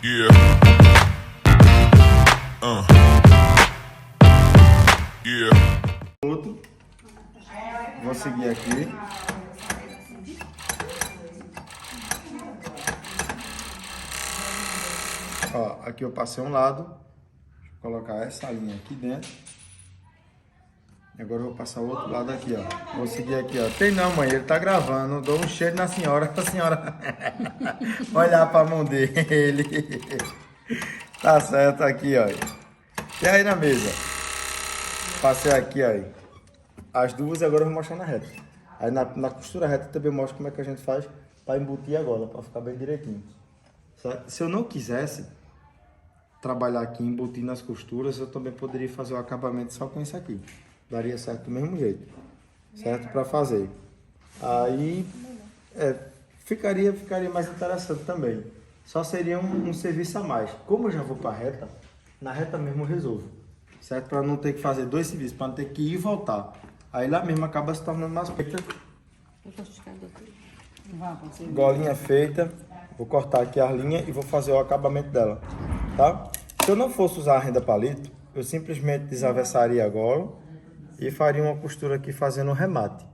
Yeah. Yeah. Outro. Vou seguir aqui. Ó, aqui eu passei um lado. Deixa eu colocar essa linha aqui dentro. E agora eu vou passar o outro lado aqui, ó. Vou seguir aqui, ó. Tem não, mãe, ele tá gravando. Dou um cheiro na senhora, pra senhora olhar pra mão dele. Tá certo aqui, ó. E aí na mesa? Passei aqui, ó. As duas e agora eu vou mostrar na reta. Aí na costura reta também mostro como é que a gente faz para embutir a gola, para ficar bem direitinho. Certo? Se eu não quisesse trabalhar aqui embutindo nas costuras, eu também poderia fazer o acabamento só com isso aqui. Daria certo do mesmo jeito, certo? Para fazer. Aí ficaria mais interessante também. Só seria um serviço a mais. Como eu já vou para a reta, na reta mesmo eu resolvo, certo? Para não ter que fazer dois serviços, para não ter que ir e voltar. Aí lá mesmo acaba se tornando mais feita. Golinha feita. Vou cortar aqui a linha e vou fazer o acabamento dela, tá? Se eu não fosse usar a renda palito, eu simplesmente desavessaria a gola e faria uma costura aqui fazendo um remate,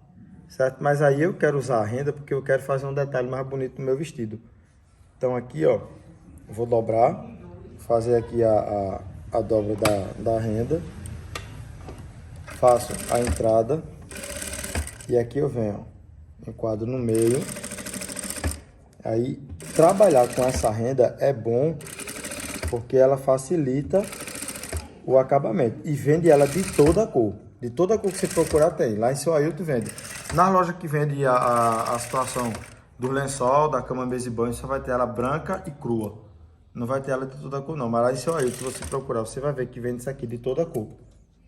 certo? Mas aí eu quero usar a renda porque eu quero fazer um detalhe mais bonito no meu vestido. Então aqui, ó, eu vou dobrar, fazer aqui a dobra da renda. Faço a entrada e aqui eu venho, enquadro no meio. Aí trabalhar com essa renda é bom porque ela facilita o acabamento e vende ela de toda a cor. De toda a cor que você procurar tem. Lá em seu Ailton vende. Na loja que vende a situação do lençol, da cama, mesa e banho, só vai ter ela branca e crua. Não vai ter ela de toda a cor não. Mas lá em seu Ailton, se você procurar, você vai ver que vende isso aqui de toda a cor.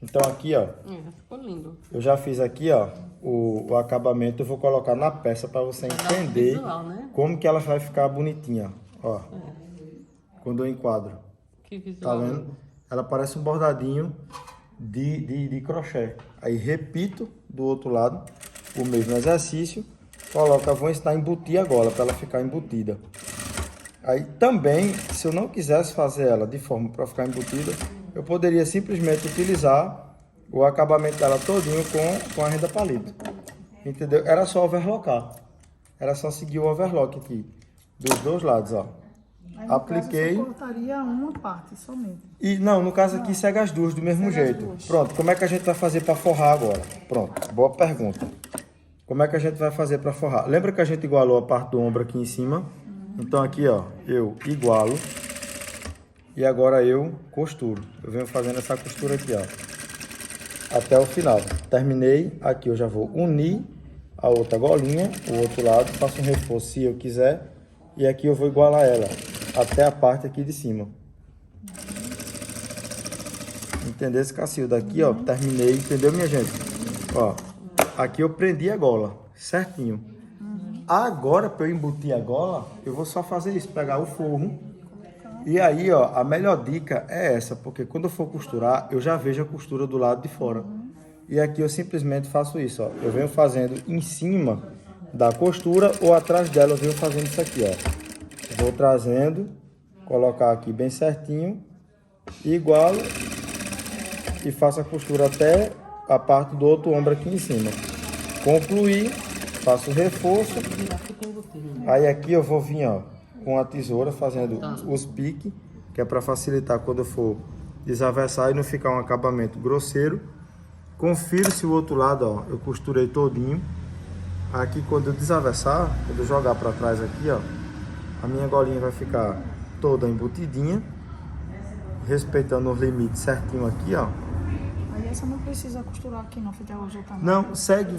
Então aqui, ó, ficou lindo. Eu já fiz aqui, ó, o acabamento. Eu vou colocar na peça para você entender visual, né? como que ela vai ficar bonitinha, ó. Quando eu enquadro. Que visual. Tá vendo? Ela parece um bordadinho de crochê. Aí repito do outro lado o mesmo exercício. Vou ensinar a embutir a gola para ela ficar embutida. Aí também, se eu não quisesse fazer ela de forma para ficar embutida, eu poderia simplesmente utilizar o acabamento dela todinho com a renda palito. Entendeu? Era só overlocar. Era só seguir o overlock aqui, dos dois lados, ó. Aí, apliquei. Caso, você cortaria uma parte somente. E não, no caso aqui segue as duas do mesmo jeito. Pronto, como é que a gente vai fazer para forrar agora? Pronto, boa pergunta. Como é que a gente vai fazer para forrar? Lembra que a gente igualou a parte do ombro aqui em cima? Então aqui, ó, eu igualo. E agora eu costuro. Eu venho fazendo essa costura aqui, ó, até o final. Terminei, aqui eu já vou unir a outra golinha, o outro lado, faço um reforço se eu quiser. E aqui eu vou igualar ela até a parte aqui de cima. Entendeu esse Cacildo? Daqui, ó, terminei, entendeu, minha gente? Ó, aqui eu prendi a gola, certinho. Agora, para eu embutir a gola, eu vou só fazer isso, pegar o forro. E aí, ó, a melhor dica é essa, porque quando eu for costurar, eu já vejo a costura do lado de fora. E aqui eu simplesmente faço isso, ó. Eu venho fazendo em cima da costura ou atrás dela eu venho fazendo isso aqui, ó. Vou trazendo, colocar aqui bem certinho, igualo e faço a costura até a parte do outro ombro aqui em cima. Concluí, faço o reforço. Aí aqui eu vou vir, ó, com a tesoura fazendo os piques, que é para facilitar quando eu for desavessar e não ficar um acabamento grosseiro. Confiro se o outro lado, ó, eu costurei todinho. Aqui quando eu desavessar, quando eu jogar para trás aqui, ó, a minha golinha vai ficar toda embutidinha, respeitando os limites certinho aqui, ó. Aí essa não precisa costurar aqui não, fica hoje outra. Não, segue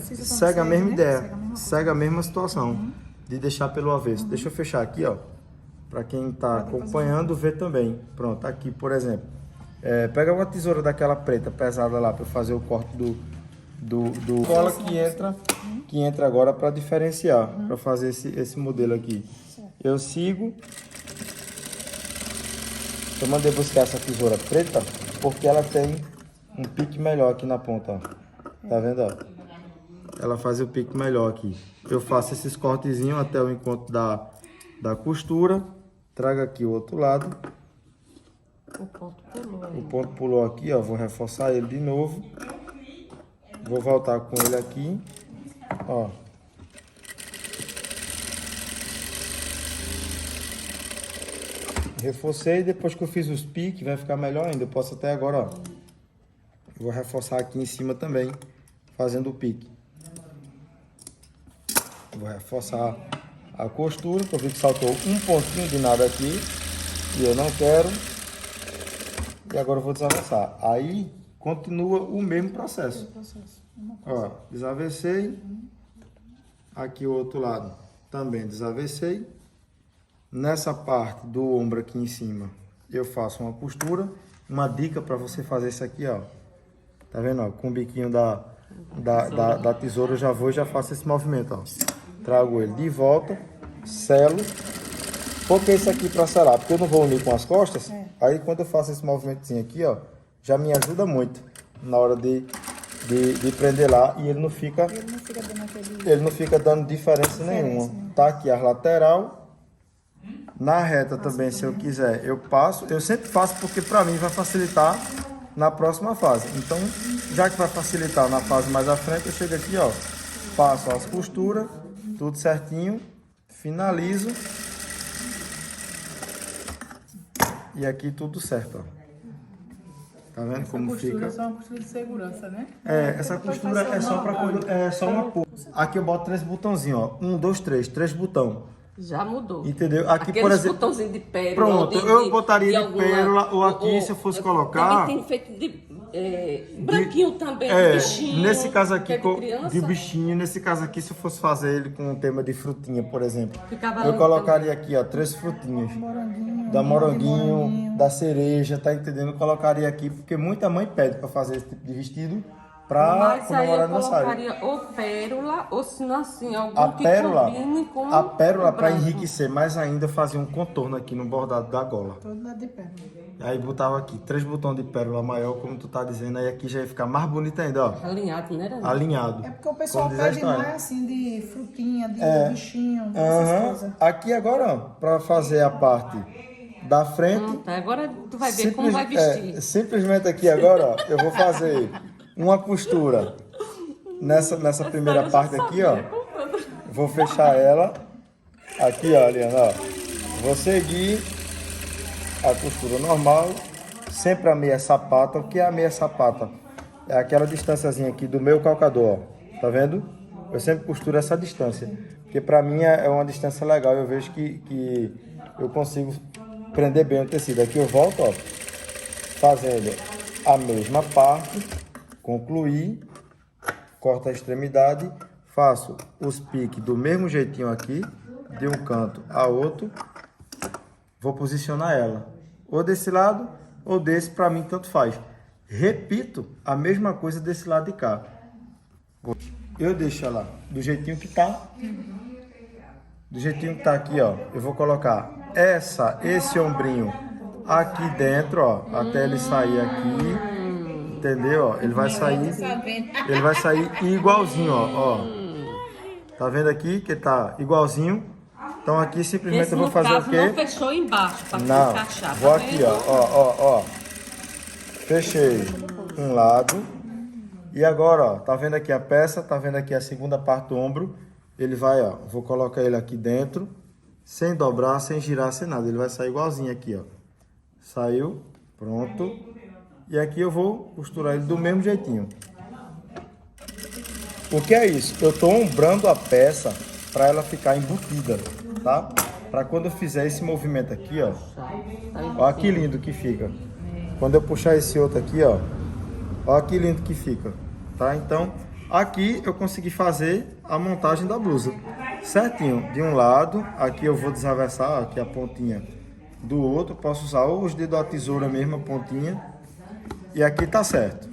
a mesma né? ideia, segue a mesma situação de deixar pelo avesso. Deixa eu fechar aqui, ó, para quem tá acompanhando ver também. Pronto, aqui, por exemplo, pega uma tesoura daquela preta pesada lá para fazer o corte do cola que entra agora para diferenciar, para fazer esse modelo aqui. Eu sigo. Eu mandei buscar essa tesoura preta porque ela tem um pique melhor aqui na ponta, ó. Tá vendo, ó? Ela faz o pique melhor aqui. Eu faço esses cortezinhos até o encontro da costura Trago aqui o outro lado. O ponto pulou aí. O ponto pulou aqui, ó. Vou reforçar ele de novo. Vou voltar com ele aqui. Ó. Reforcei, depois que eu fiz os piques, vai ficar melhor ainda. Eu posso até agora, ó. Vou reforçar aqui em cima também, fazendo o pique. Vou reforçar a costura, que eu vi que saltou um pontinho de nada aqui. E eu não quero. E agora eu vou desaversar. Aí, continua o mesmo processo. Ó, desavessei. Aqui o outro lado também desavessei. Nessa parte do ombro aqui em cima, eu faço uma costura. Uma dica para você fazer isso aqui, ó. Tá vendo, ó? Com o biquinho da tesoura eu já vou e já faço esse movimento, ó. Trago ele de volta, selo. Por que isso aqui para selar? Porque eu não vou unir com as costas. Aí quando eu faço esse movimentozinho aqui, ó, já me ajuda muito na hora de prender lá. E ele não fica dando diferença nenhuma. Tá aqui a lateral. Na reta também, se eu quiser, eu passo. Eu sempre faço porque para mim vai facilitar na próxima fase. Então, já que vai facilitar na fase mais à frente, eu chego aqui, ó, faço as costuras, tudo certinho, finalizo. E aqui tudo certo, ó. Tá vendo como fica? É só uma costura de segurança, né? Essa costura é só para quando é só uma cor. Aqui eu boto 3 botãozinhos, ó. 1, 2, 3, 3 botão. Já mudou. Entendeu? Aqui, aqueles por exemplo, botãozinhos de pérola. pronto, eu botaria de pérola, ou aqui, se eu fosse colocar... Também tem feito de branquinho também, de bichinho. Nesse caso aqui, de bichinho, nesse caso aqui, se eu fosse fazer ele com um tema de frutinha, por exemplo, Ficava eu colocaria aqui, ó, 3 frutinhas. Da moranguinho, da cereja, tá entendendo? Eu colocaria aqui, porque muita mãe pede para fazer esse tipo de vestido para Mas aí comemorar eu aniversário. colocaria ou pérola, ou se não assim, algum A que pérola, combine com a pérola o para branco. enriquecer mais ainda, eu fazia um contorno aqui no bordado da gola. Todo lado de perna. Aí botava aqui 3 botões de pérola maior, como tu tá dizendo, aí aqui já ia ficar mais bonito ainda, ó. Alinhado, né? Alinhado. É porque o pessoal Como diz a pede história. mais assim de frutinha, de bichinho, essas Aham. coisas. Aqui agora, ó, para fazer a parte da frente. Agora tu vai ver como vai vestir. Simplesmente aqui agora, ó, eu vou fazer uma costura nessa primeira parte aqui, ó. Vou fechar ela. Aqui, ó, Liana, ó. Vou seguir a costura normal, sempre a meia sapata. O que é a meia sapata? É aquela distânciazinha aqui do meu calcador, ó. Tá vendo? Eu sempre costuro essa distância, porque pra mim é uma distância legal. Eu vejo que eu consigo prender bem o tecido. Aqui eu volto, ó, fazendo a mesma parte, concluir, corto a extremidade, faço os piques do mesmo jeitinho aqui, de um canto a outro, vou posicionar ela, ou desse lado, ou desse, para mim tanto faz. Repito a mesma coisa desse lado de cá. Eu deixo ela do jeitinho que tá, do jeitinho que tá aqui, ó. Eu vou colocar esse ombrinho aqui dentro, ó, até ele sair aqui, entendeu? Ó, ele vai sair igualzinho, ó. Tá vendo aqui que tá igualzinho? Então aqui simplesmente eu vou fazer o quê? Não fechou embaixo para Não, encaixar. vou tá aqui, vendo? ó. Fechei um lado. E agora, ó, tá vendo aqui a peça? Tá vendo aqui a segunda parte do ombro? Ele vai, ó, vou colocar ele aqui dentro, sem dobrar, sem girar, sem nada. Ele vai sair igualzinho aqui, ó. Saiu, pronto. E aqui eu vou costurar ele do mesmo jeitinho. O que é isso? Eu tô ombrando a peça para ela ficar embutida, tá? Para quando eu fizer esse movimento aqui, ó. Ó que lindo que fica. Quando eu puxar esse outro aqui, ó. Ó que lindo que fica, tá? Então, aqui eu consegui fazer a montagem da blusa certinho. De um lado, aqui eu vou desaversar, ó, aqui a pontinha do outro. Posso usar ou os dedos da tesoura mesmo, a pontinha. E aqui tá certo.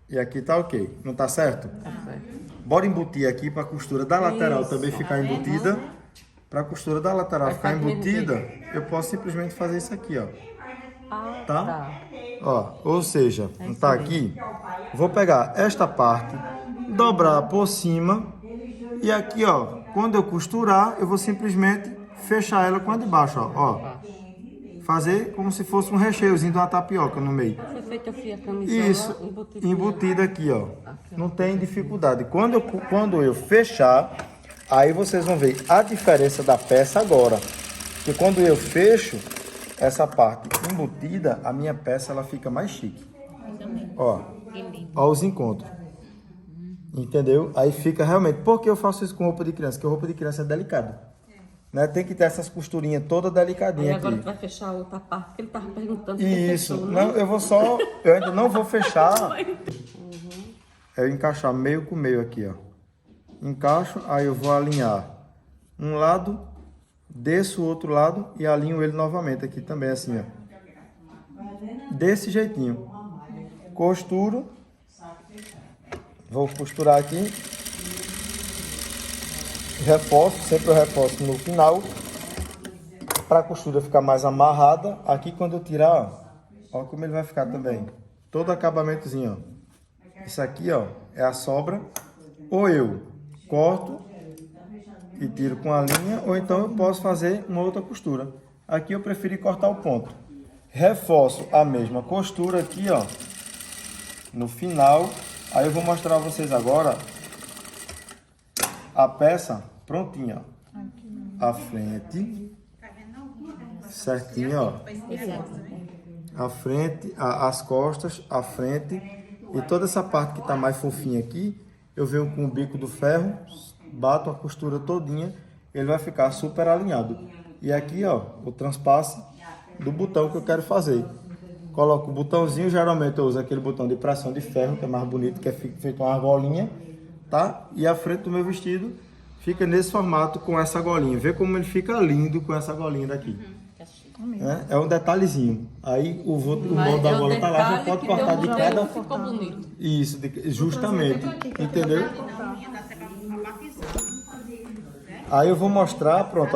E aqui tá ok. Não tá certo? Tá certo. Bora embutir aqui para a costura da lateral também ficar embutida. Para a costura da lateral ficar embutida, eu posso simplesmente fazer isso aqui, ó. Tá? Ó, ou seja, não tá aqui? Vou pegar esta parte, dobrar por cima e aqui, ó, quando eu costurar, eu vou simplesmente fechar ela com a de baixo, ó. Fazer como se fosse um recheiozinho de uma tapioca no meio. Foi feita assim a camisola Isso, embutida aqui, ó. Não tem dificuldade. Quando eu fechar, aí vocês vão ver a diferença da peça agora. Porque quando eu fecho essa parte embutida, a minha peça ela fica mais chique. Ó, ó os encontros. Entendeu? Aí fica realmente... Por que eu faço isso com roupa de criança? Porque roupa de criança é delicada. Né? Tem que ter essas costurinhas todas Aí delicadinhas agora aqui. tu vai fechar a outra parte que ele tava perguntando. Isso, Fechou, não, né? eu ainda não vou fechar. Eu encaixar meio com meio aqui, ó. Encaixo, aí eu vou alinhar um lado, desço o outro lado e alinho ele novamente aqui também, assim, ó. Desse jeitinho. Costuro. Vou costurar aqui. Reforço, sempre eu reforço no final. Para a costura ficar mais amarrada. Aqui quando eu tirar, ó como ele vai ficar também. Todo acabamentozinho, ó. Isso aqui, ó, é a sobra. Ou eu corto e tiro com a linha, ou então eu posso fazer uma outra costura. Aqui eu preferi cortar o ponto. Reforço a mesma costura aqui, ó, no final. Aí eu vou mostrar a vocês agora a peça prontinha, ó. A frente, certinho, ó. A frente, as costas, a frente e toda essa parte que tá mais fofinha aqui, eu venho com o bico do ferro, bato a costura todinha, ele vai ficar super alinhado. E aqui, ó, o transpasse do botão que eu quero fazer. Coloco o botãozinho, geralmente eu uso aquele botão de pressão de ferro, que é mais bonito, que é feito uma argolinha, tá? E a frente do meu vestido fica nesse formato com essa golinha. Vê como ele fica lindo com essa golinha daqui. É um detalhezinho. Aí o molde da gola tá lá, já pode cortar de cada... Ficou bonito. Isso, justamente, entendeu? Aí eu vou mostrar, pronto, ó.